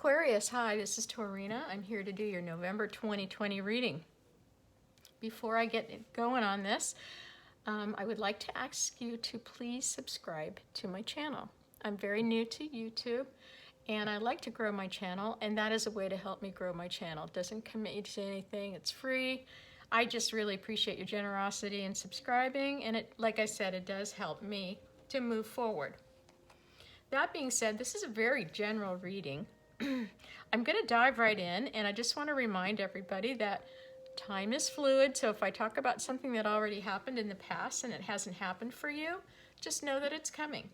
Aquarius, hi, this is Taurina. I'm here to do your November 2020 reading. Before I get going on this, I would like to ask you to please subscribe to my channel. I'm very new to YouTube and I'd like to grow my channel, and that is a way to help me grow my channel. It doesn't commit you to anything, it's free. I just really appreciate your generosity in subscribing, and like I said, it does help me to move forward. That being said, this is a very general reading. I'm going to dive right in, and I just want to remind everybody that time is fluid, so if I talk about something that already happened in the past and it hasn't happened for you, just know that it's coming.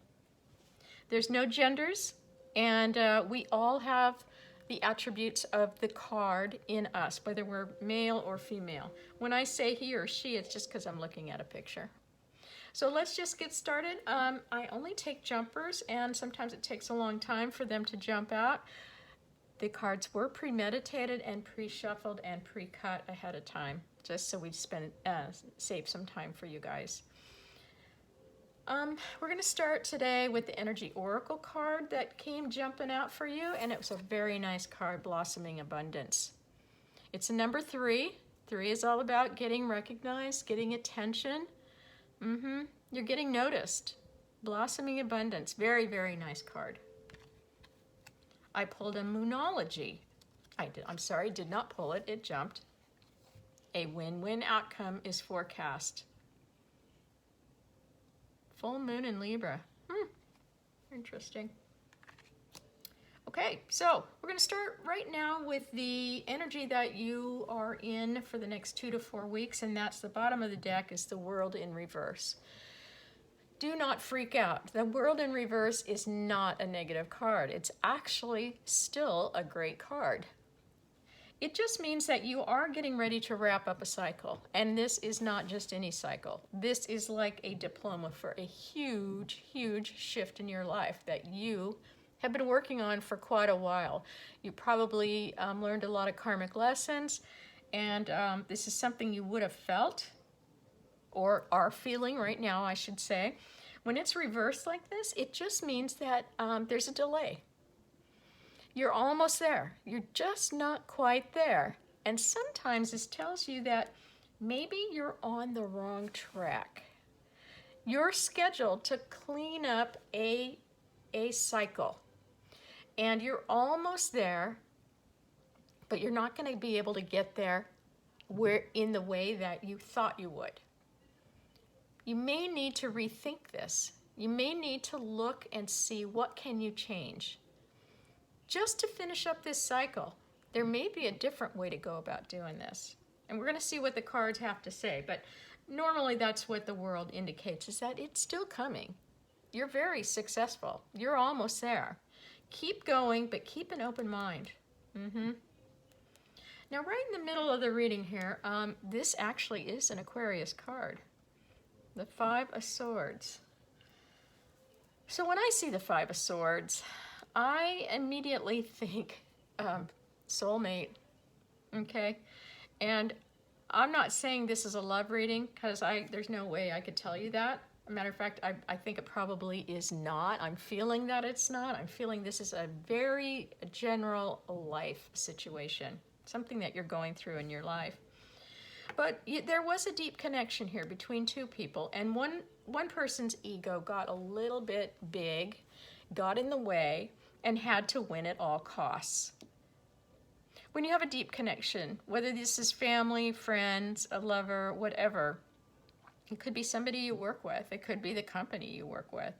There's no genders, and we all have the attributes of the card in us, whether we're male or female. When I say he or she, it's just because I'm looking at a picture. So let's just get started. I only take jumpers, and sometimes it takes a long time for them to jump out. The cards were premeditated and pre-shuffled and pre-cut ahead of time, just so we save some time for you guys. We're going to start today with the Energy Oracle card that came jumping out for you, and it was a very nice card, Blossoming Abundance. It's a number 3. 3 is all about getting recognized, getting attention. You're getting noticed. Blossoming Abundance, very, very nice card. I pulled a Moonology. I'm sorry, did not pull it, it jumped. A win-win outcome is forecast. Full moon in Libra. Interesting. Okay, so we're going to start right now with the energy that you are in for the next 2 to 4 weeks, and that's the bottom of the deck is the World in Reverse. Do not freak out. The World in Reverse is not a negative card. It's actually still a great card. It just means that you are getting ready to wrap up a cycle, and this is not just any cycle. This is like a diploma for a huge, huge shift in your life that you have been working on for quite a while. You probably learned a lot of karmic lessons, and this is something you would have felt or are feeling right now, I should say. When it's reversed like this, it just means that there's a delay. You're almost there. You're just not quite there. And sometimes this tells you that maybe you're on the wrong track. You're scheduled to clean up a cycle. And you're almost there, but you're not going to be able to get there in the way that you thought you would. You may need to rethink this. You may need to look and see what can you change. Just to finish up this cycle, there may be a different way to go about doing this. And we're going to see what the cards have to say, but normally that's what the world indicates, is that it's still coming. You're very successful. You're almost there. Keep going, but keep an open mind. Now, right in the middle of the reading here, this actually is an Aquarius card. The 5 of Swords. So when I see the 5 of Swords, I immediately think soulmate, okay? And I'm not saying this is a love reading, because there's no way I could tell you that. As a matter of fact, I think it probably is not. I'm feeling that it's not. I'm feeling this is a very general life situation, something that you're going through in your life. But there was a deep connection here between 2 people, and one person's ego got a little bit big, got in the way, and had to win at all costs. When you have a deep connection, whether this is family, friends, a lover, whatever, it could be somebody you work with, it could be the company you work with.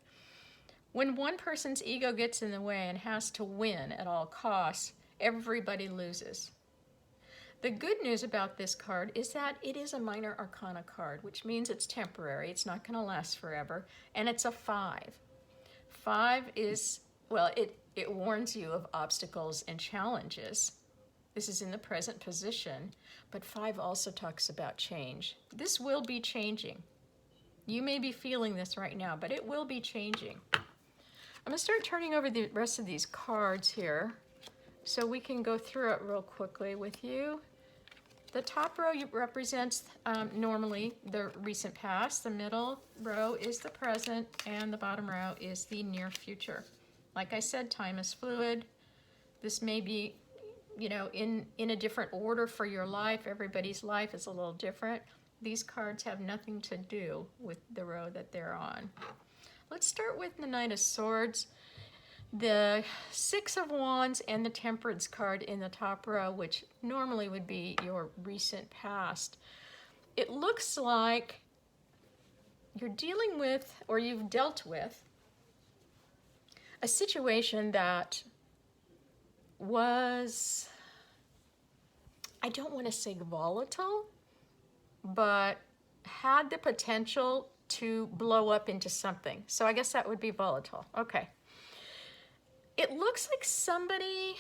When one person's ego gets in the way and has to win at all costs, everybody loses. The good news about this card is that it is a minor arcana card, which means it's temporary, it's not going to last forever, and it's a 5. 5 is, well, it warns you of obstacles and challenges. This is in the present position, but 5 also talks about change. This will be changing. You may be feeling this right now, but it will be changing. I'm going to start turning over the rest of these cards here so we can go through it real quickly with you. The top row represents normally the recent past, the middle row is the present, and the bottom row is the near future. Like I said, time is fluid. This may be, you know, in a different order for your life. Everybody's life is a little different. These cards have nothing to do with the row that they're on. Let's start with the Knight of Swords, the Six of Wands, and the Temperance card in the top row, which normally would be your recent past. It looks like you're dealing with, or you've dealt with, a situation that was, I don't want to say volatile, but had the potential to blow up into something. So I guess that would be volatile. Okay. It looks like somebody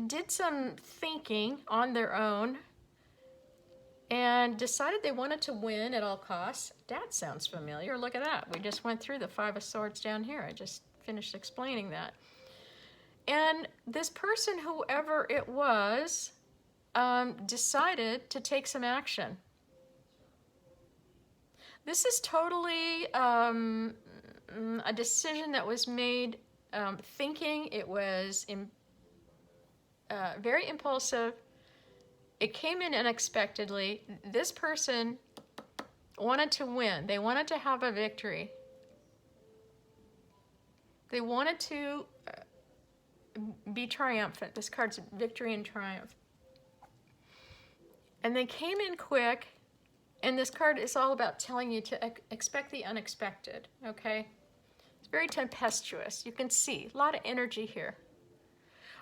did some thinking on their own and decided they wanted to win at all costs. That sounds familiar. Look at that. We just went through the Five of Swords down here. I just finished explaining that. And this person, whoever it was, decided to take some action. This is totally a decision that was made thinking. It was very impulsive. It came in unexpectedly. This person wanted to win. They wanted to have a victory. They wanted to be triumphant. This card's victory and triumph. And they came in quick, and this card is all about telling you to expect the unexpected, okay? It's very tempestuous. You can see a lot of energy here.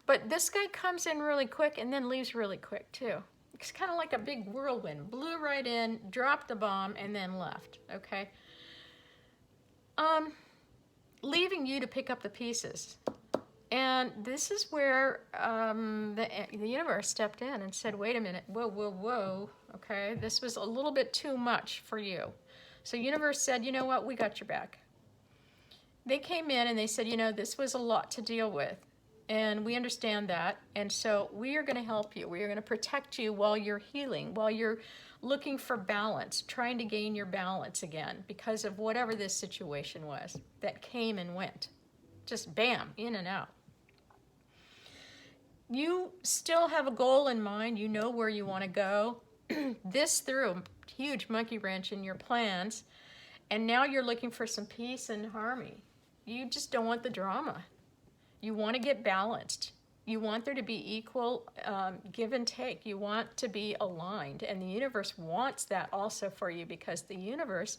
But this guy comes in really quick and then leaves really quick too. It's kind of like a big whirlwind. Blew right in, dropped the bomb, and then left, okay? Leaving you to pick up the pieces. And this is where the universe stepped in and said, wait a minute, whoa, whoa, whoa, okay? This was a little bit too much for you. So universe said, you know what, we got your back. They came in and they said, you know, this was a lot to deal with. And we understand that. And so we are going to help you. We are going to protect you while you're healing, while you're looking for balance, trying to gain your balance again because of whatever this situation was that came and went. Just bam, in and out. You still have a goal in mind. You know where you want to go. This threw a huge monkey wrench in your plans. And now you're looking for some peace and harmony. You just don't want the drama. You want to get balanced. You want there to be equal give and take. You want to be aligned. And the universe wants that also for you because the universe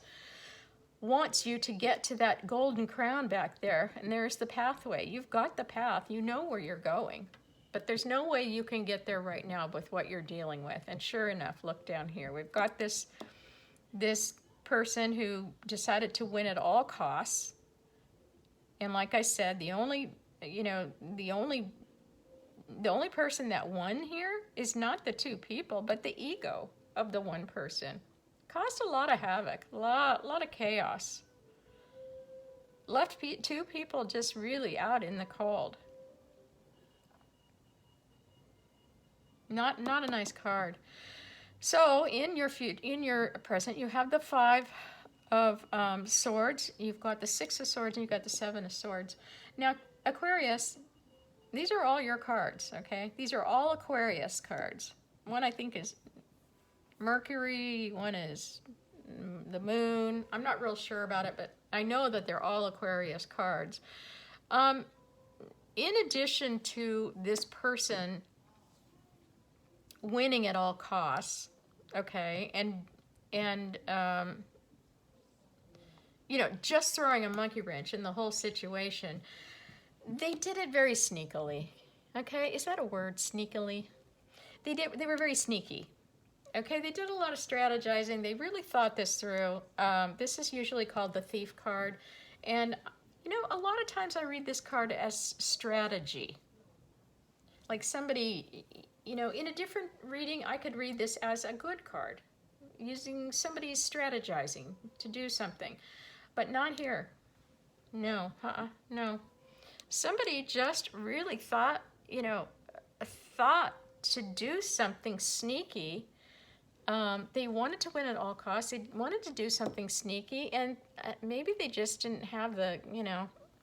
wants you to get to that golden crown back there. And there's the pathway. You've got the path. You know where you're going. But there's no way you can get there right now with what you're dealing with. And sure enough, look down here. We've got this person who decided to win at all costs. And like I said, the only person that won here is not the two people, but the ego of the one person. Caused a lot of havoc, a lot of chaos. Left two people just really out in the cold. Not a nice card. So in your present, you have the Five of Swords. You've got the Six of Swords, and you've got the Seven of Swords. Now, Aquarius, these are all your cards, okay? These are all Aquarius cards. One I think is Mercury, one is the Moon. I'm not real sure about it, but I know that they're all Aquarius cards. In addition to this person winning at all costs, okay, and just throwing a monkey wrench in the whole situation, they did it very sneakily, okay? Is that a word, sneakily? They were very sneaky, okay? They did a lot of strategizing. They really thought this through. This is usually called the Thief card. And, a lot of times I read this card as strategy. Like somebody, in a different reading, I could read this as a good card, using somebody's strategizing to do something. But not here. No, no. Somebody just really thought to do something sneaky. They wanted to win at all costs. They wanted to do something sneaky, and maybe they just didn't have the,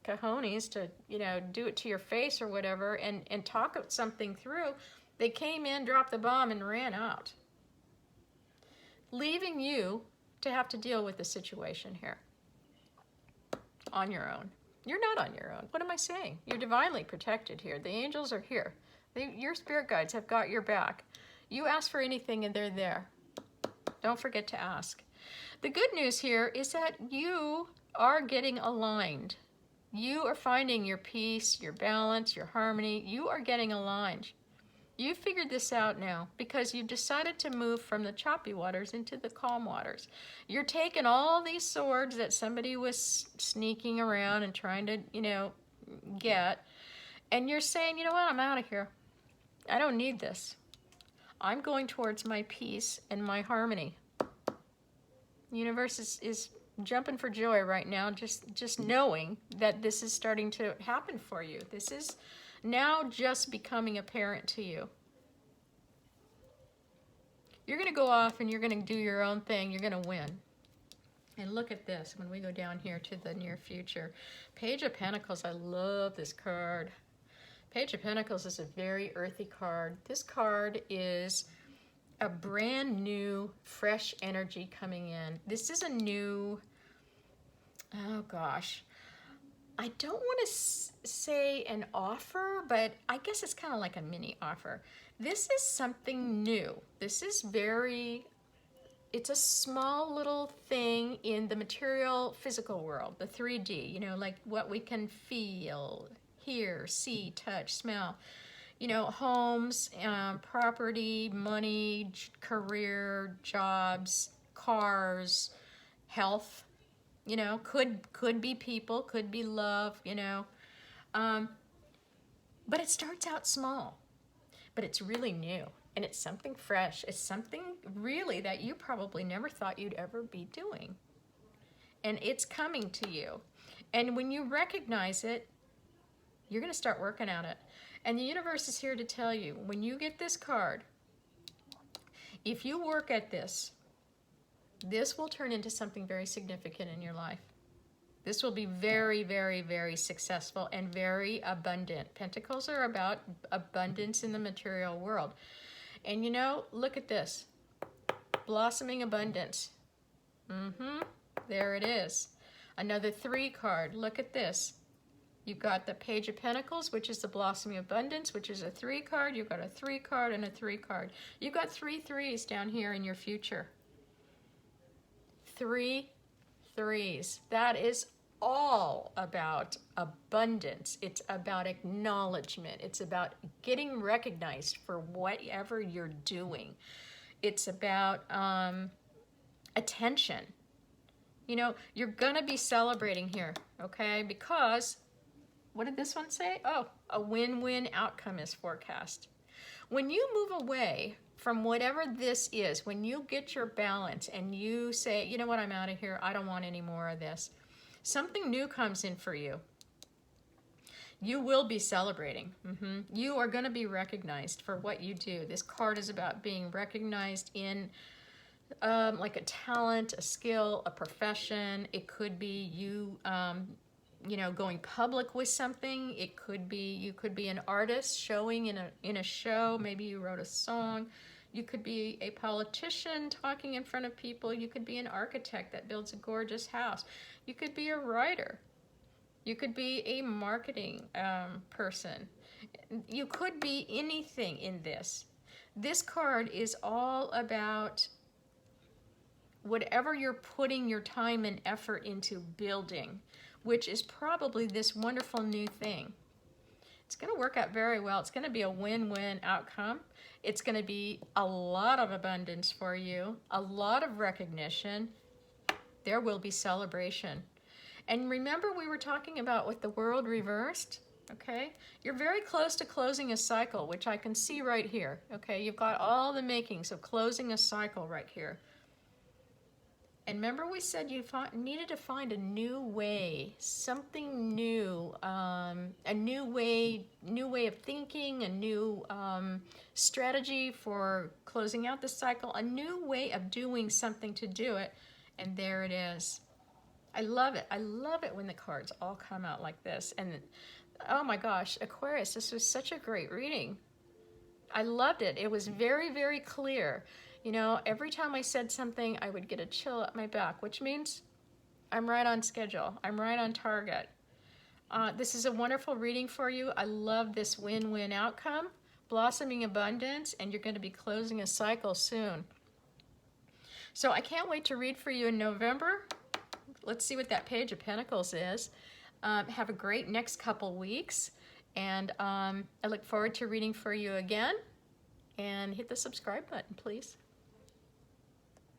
cojones to, you know, do it to your face or whatever and talk something through. They came in, dropped the bomb, and ran out, leaving you to have to deal with the situation here on your own. You're not on your own. What am I saying? You're divinely protected here. The angels are here. Your spirit guides have got your back. You ask for anything and they're there. Don't forget to ask. The good news here is that you are getting aligned. You are finding your peace, your balance, your harmony. You are getting aligned. You figured this out now because you decided to move from the choppy waters into the calm waters. You're taking all these swords that somebody was sneaking around and trying to, you know, get, and you're saying, you know what, I'm out of here. I don't need this. I'm going towards my peace and my harmony. The universe is jumping for joy right now, just knowing that this is starting to happen for you. This is now just becoming apparent to you. You're going to go off and you're going to do your own thing. You're going to win. And look at this when we go down here to the near future. Page of Pentacles. I love this card. Page of Pentacles is a very earthy card. This card is a brand new, fresh energy coming in. This is a new, oh gosh, I don't want to say an offer, but I guess it's kind of like a mini offer. This is something new. This is it's a small little thing in the material physical world, the 3D, you know, like what we can feel, hear, see, touch, smell. You know, homes, property, money, career, jobs, cars, health. You know, could be people, could be love, you know. But it starts out small, but it's really new, and it's something fresh. It's something really that you probably never thought you'd ever be doing. And it's coming to you. And when you recognize it, you're going to start working at it. And the universe is here to tell you, when you get this card, if you work at this, this will turn into something very significant in your life. This will be very, very, very successful and very abundant. Pentacles are about abundance in the material world. And you know, look at this. Blossoming abundance. There it is. Another 3 card. Look at this. You've got the Page of Pentacles, which is the Blossoming Abundance, which is a 3 card. You've got a 3 card and a 3 card. You've got 3 threes down here in your future. 3 threes. That is all about abundance. It's about acknowledgement. It's about getting recognized for whatever you're doing. It's about attention. You know, you're going to be celebrating here, okay? Because, what did this one say? Oh, a win-win outcome is forecast. When you move away from whatever this is, when you get your balance and you say, you know what, I'm out of here, I don't want any more of this, something new comes in for you. You will be celebrating. You are going to be recognized for what you do. This card is about being recognized in like a talent, a skill, a profession. It could be you, you know, going public with something. It could be, you could be an artist showing in a show. Maybe you wrote a song. You could be a politician talking in front of people. You could be an architect that builds a gorgeous house. You could be a writer. You could be a marketing person. You could be anything in this. This card is all about whatever you're putting your time and effort into building, which is probably this wonderful new thing. It's going to work out very well. It's going to be a win-win outcome. It's going to be a lot of abundance for you, a lot of recognition. There will be celebration. And remember, we were talking about with the world reversed, okay? You're very close to closing a cycle, which I can see right here, okay? You've got all the makings of closing a cycle right here. And remember we said you needed to find a new way, something new, a new way of thinking, a new strategy for closing out the cycle, a new way of doing something to do it. And there it is. I love it. I love it when the cards all come out like this. And oh my gosh, Aquarius, this was such a great reading. I loved it. It was very, very clear. You know, every time I said something, I would get a chill up my back, which means I'm right on schedule. I'm right on target. This is a wonderful reading for you. I love this win-win outcome, blossoming abundance, and you're going to be closing a cycle soon. So I can't wait to read for you in November. Let's see what that Page of Pentacles is. Have a great next couple weeks, and I look forward to reading for you again. And hit the subscribe button, please.